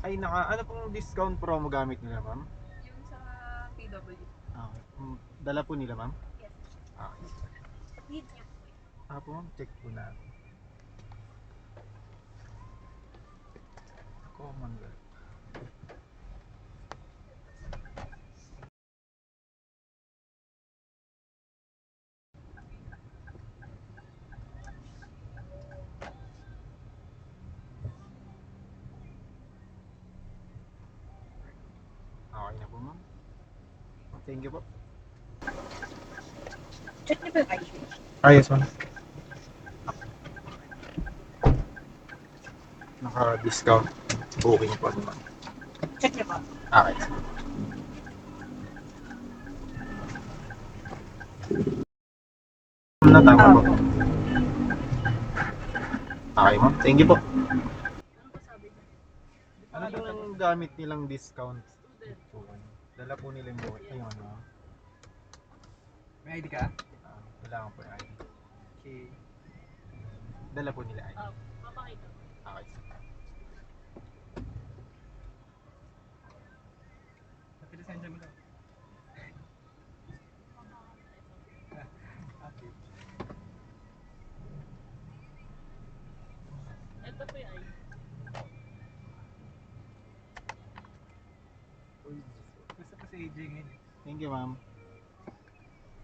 Ay, ano pong discount promo gamit nila, ma'am? Yung sa PW. Okay. Dala po nila, ma'am? Yes. Okay. Need niya po. Po, ma'am, check po natin. Common Wealth. Okay na po, ma'am. Thank you po. Check niyo ba yung ID? Yes, ma'am. Naka-discount booking po, ma'am. Check niyo ba? Okay. Na tama po. Okay, ma'am. Thank you po. Ano ba sabi niya? Ano pong gamit nilang discount? Dala po nila yung buhay. Ayun, ano. May ID ka? Kailangan po yung ID. Okay. Dala po nila ID. Papakita. Okay. Sa lisensya mo daw. Okay. Ito po yung ID. Gusto ko si AJ ngayon. Thank you, ma'am.